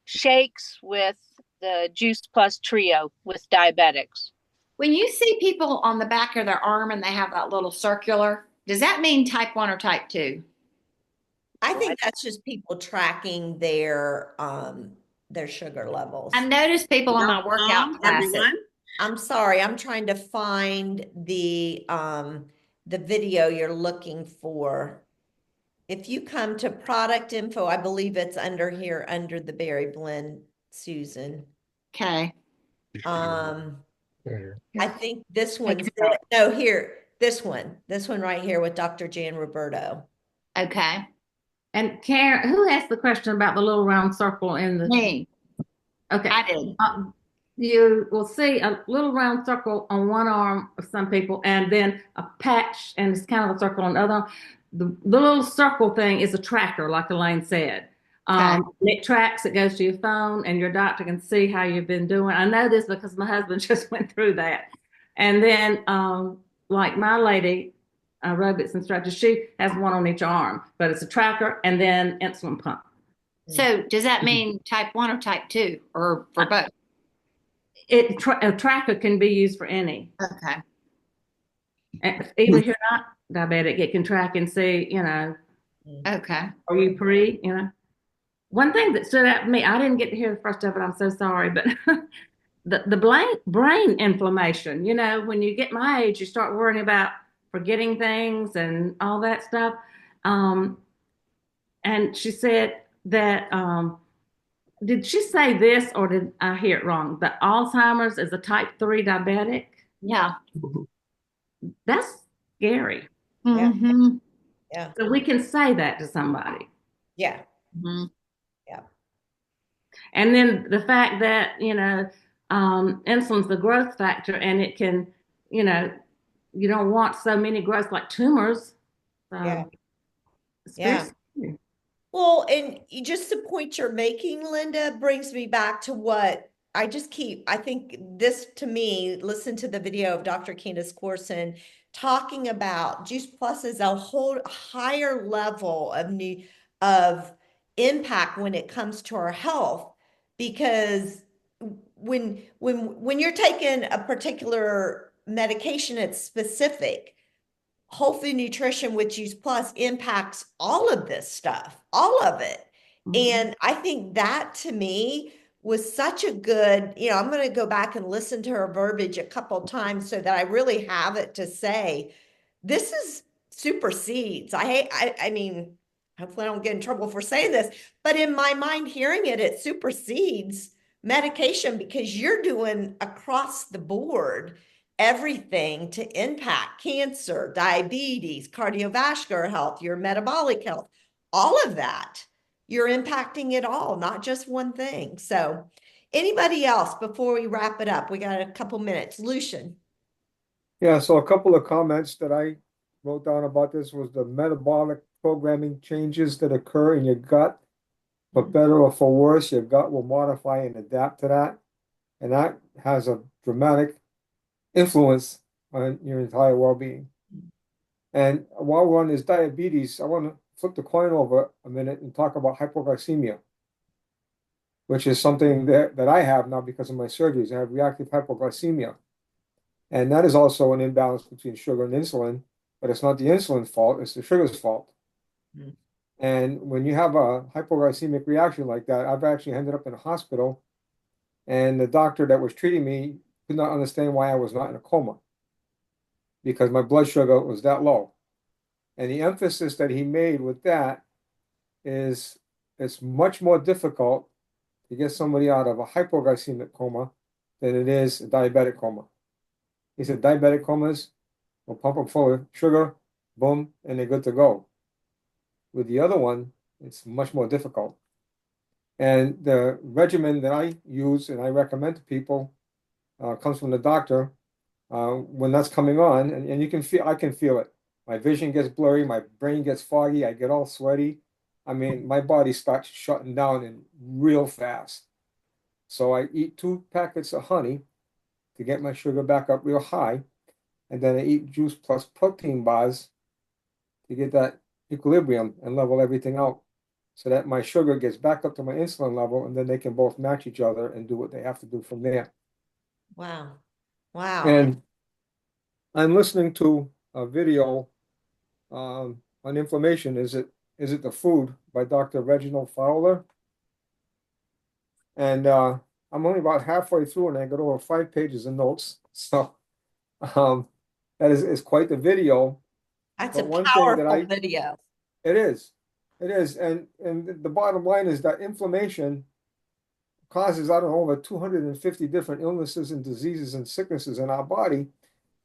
H: shakes with the Juice Plus Trio with diabetics.
G: when you see people on the back of their arm and they have that little circular, does that mean type 1 or type 2?
A: I think that's just people tracking their sugar levels.
G: I've noticed people on my workout classes.
E: Everyone.
A: I'm sorry, I'm trying to find the video you're looking for. If you come to product info, I believe it's under here, under the berry blend, Susan.
G: Okay.
A: I think this one's, no, here, this one right here with Dr. Jan Roberto.
G: Okay.
I: And Karen, who asked the question about the little round circle in the?
G: Me.
I: Okay.
G: I did.
I: You will see a little round circle on one arm of some people, and then a patch, and it's kind of a circle on the other arm. The little circle thing is a tracker, like Elaine said. It tracks, it goes to your phone, and your doctor can see how you've been doing. I know this because my husband just went through that. And then, like my lady, aerobics instructor, she has one on each arm, but it's a tracker and then insulin pump.
G: So does that mean type 1 or type 2 or for both?
I: A tracker can be used for any.
G: Okay.
I: And even if you're not diabetic, it can track and see,
G: Okay.
I: are you pre, One thing that stood out to me, I didn't get to hear the first of it, I'm so sorry, but the brain inflammation, when you get my age, you start worrying about forgetting things and all that stuff. And she said that, did she say this or did I hear it wrong? That Alzheimer's is a type 3 diabetic?
G: Yeah.
I: That's scary.
A: Yeah.
G: Mhm.
A: Yeah.
I: So we can say that to somebody.
A: Yeah.
G: Mhm.
I: And then the fact that, insulin's the growth factor and it can, you don't want so many growths like tumors.
A: Yeah.
I: It's
A: Yeah.
I: very scary.
A: Well, and just the point you're making, Linda, brings me back to what I think this to me, listen to the video of Dr. Candace Corson talking about Juice Plus is a whole higher level of impact when it comes to our health, because when you're taking a particular medication, it's specific. Whole food nutrition with Juice Plus impacts all of this stuff, all of it. And I think that to me was such a good, I'm going to go back and listen to her verbiage a couple of times so that I really have it to say, this is supersedes. I mean, hopefully I don't get in trouble for saying this, but in my mind, hearing it, it supersedes medication because you're doing across the board everything to impact cancer, diabetes, cardiovascular health, your metabolic health, all of that. You're impacting it all, not just one thing. So anybody else before we wrap it up? We got a couple minutes. Lucian.
J: Yeah, so a couple of comments that I wrote down about this was the metabolic programming changes that occur in your gut. For better or for worse, your gut will modify and adapt to that. And that has a dramatic influence on your entire well-being. And while we're on this diabetes, I want to flip the coin over a minute and talk about hypoglycemia, which is something that I have now because of my surgeries. I have reactive hypoglycemia. And that is also an imbalance between sugar and insulin, but it's not the insulin's fault, it's the sugar's fault. And when you have a hypoglycemic reaction like that, I've actually ended up in a hospital, and the doctor that was treating me could not understand why I was not in a coma because my blood sugar was that low. And the emphasis that he made with that is it's much more difficult to get somebody out of a hypoglycemic coma than it is a diabetic coma. He said diabetic comas, we'll pump them full of sugar, boom, and they're good to go. With the other one, it's much more difficult. And the regimen that I use and I recommend to people comes from the doctor when that's coming on, and you can feel, I can feel it. My vision gets blurry, my brain gets foggy, I get all sweaty. I mean, my body starts shutting down and real fast. So I eat 2 packets of honey to get my sugar back up real high. And then I eat Juice Plus protein bars to get that equilibrium and level everything out so that my sugar gets back up to my insulin level, and then they can both match each other and do what they have to do from there.
A: Wow. Wow.
J: And I'm listening to a video on inflammation. Is it the food by Dr. Reginald Fowler? And I'm only about halfway through, and I got over 5 pages of notes. So that is quite the video.
A: That's a
J: But one thing that
A: powerful video.
J: It is. And the bottom line is that inflammation causes, I don't know, over 250 different illnesses and diseases and sicknesses in our body.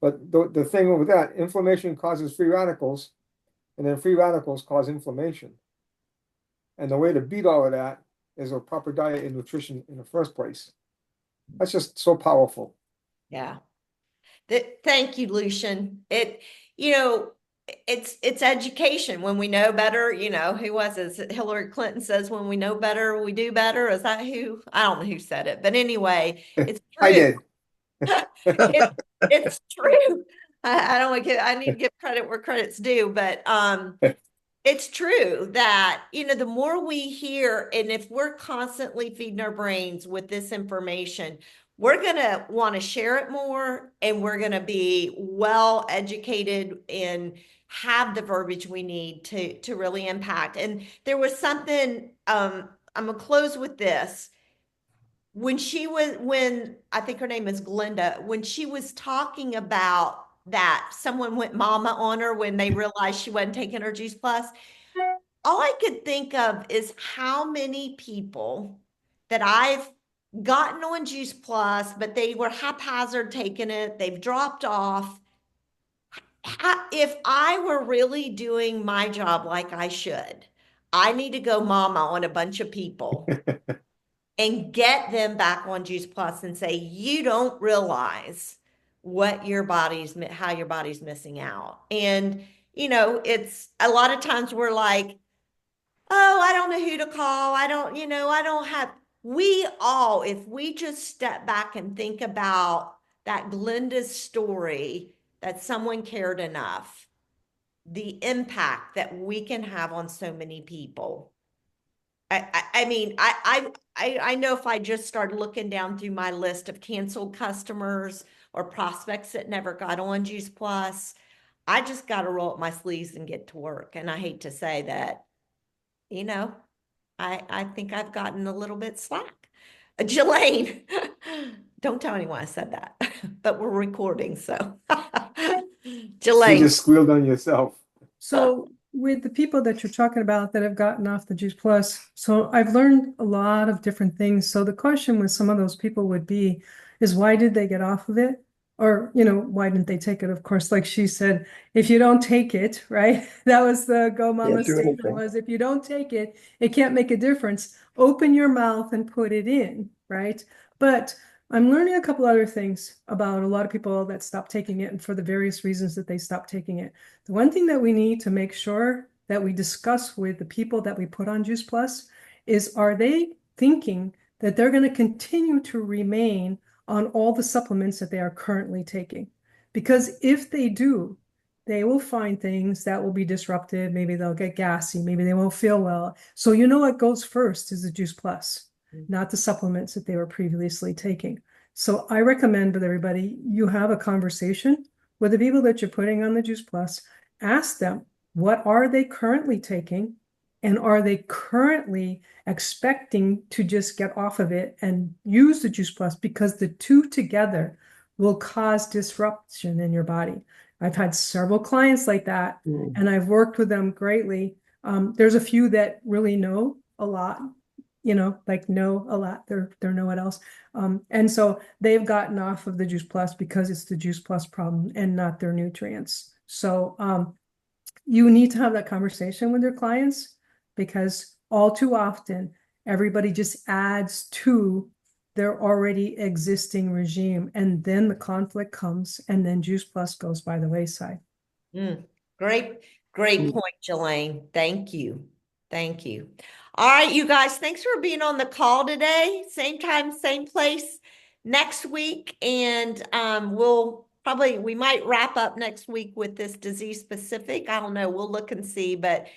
J: But the thing with that, inflammation causes free radicals, and then free radicals cause inflammation. And the way to beat all of that is a proper diet and nutrition in the first place. That's just so powerful.
A: Yeah. Thank you, Lucian. It's education. When we know better, who was it? Hillary Clinton says, when we know better, we do better. Is that who? I don't know who said it, but anyway, it's true.
J: I did.
A: It's true. I need to give credit where credit's due, but it's true that, the more we hear, and if we're constantly feeding our brains with this information, we're going to want to share it more, and we're going to be well educated and have the verbiage we need to really impact. And there was something, I'm going to close with this. When I think her name is Glenda, when she was talking about that someone went mama on her when they realized she wasn't taking her Juice Plus, all I could think of is how many people that I've gotten on Juice Plus, but they were haphazard taking it, they've dropped off. If I were really doing my job like I should, I need to go mama on a bunch of people and get them back on Juice Plus and say, you don't realize how your body's missing out. And, it's a lot of times we're like, oh, I don't know who to call. I don't have, if we just step back and think about that Glenda's story, that someone cared enough, the impact that we can have on so many people. I mean, I know if I just started looking down through my list of canceled customers or prospects that never got on Juice Plus, I just got to roll up my sleeves and get to work. And I hate to say that, I think I've gotten a little bit slack. Jelaine, don't tell anyone I said that, but we're recording, so. Jelaine.
J: You just squealed on yourself.
K: So with the people that you're talking about that have gotten off the Juice Plus, so I've learned a lot of different things. So the question with some of those people would be, is why did they get off of it? Or, why didn't they take it? Of course, like she said, if you don't take it, right? That was the Go Mama statement was, if you don't take it, it can't make a difference. Open your mouth and put it in, right? But I'm learning a couple other things about a lot of people that stop taking it and for the various reasons that they stop taking it. The one thing that we need to make sure that we discuss with the people that we put on Juice Plus is, are they thinking that they're going to continue to remain on all the supplements that they are currently taking? Because if they do, they will find things that will be disrupted. Maybe they'll get gassy. Maybe they won't feel well. So what goes first is the Juice Plus, not the supplements that they were previously taking. So I recommend with everybody, you have a conversation with the people that you're putting on the Juice Plus. Ask them, what are they currently taking? And are they currently expecting to just get off of it and use the Juice Plus? Because the two together will cause disruption in your body. I've had several clients like that, and I've worked with them greatly. There's a few that really know a lot, know a lot. They're know what else. And so they've gotten off of the Juice Plus because it's the Juice Plus problem and not their nutrients. So you need to have that conversation with your clients, because all too often, everybody just adds to their already existing regime. And then the conflict comes, and then Juice Plus goes by the wayside.
A: Great point, Jelaine. Thank you. Thank you. All right, you guys, thanks for being on the call today. Same time, same place next week. And we might wrap up next week with this disease specific. I don't know. We'll look and see, but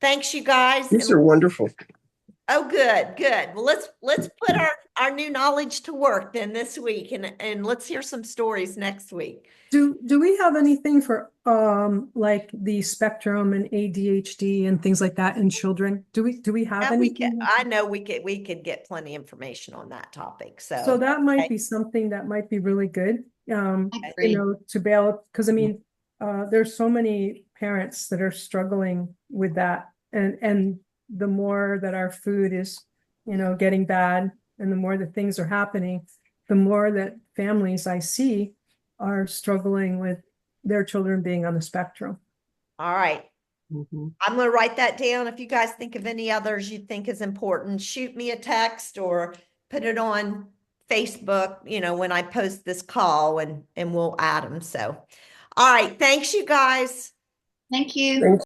A: thanks you guys.
L: These
A: And-
L: are wonderful.
A: Oh, good, good. Well, let's put our new knowledge to work then this week, and let's hear some stories next week.
K: Do we have anything for like the spectrum and ADHD and things like that in children? Do we have
A: And
K: anything?
A: I know we could get plenty of information on that topic.
K: So that might
A: okay.
K: be something that might be really good.
G: I agree.
K: You know, to be able, because I mean, there's so many parents that are struggling with that, and the more that our food is, you know, getting bad, and the more that things are happening, the more that families I see are struggling with their children being on the spectrum.
A: All right.
L: Mhm.
A: I'm going to write that down. If you guys think of any others you think is important, shoot me a text or put it on Facebook, you know, when I post this call, and we'll add them. So, all right. Thanks, you guys.
G: Thank you.
L: Thank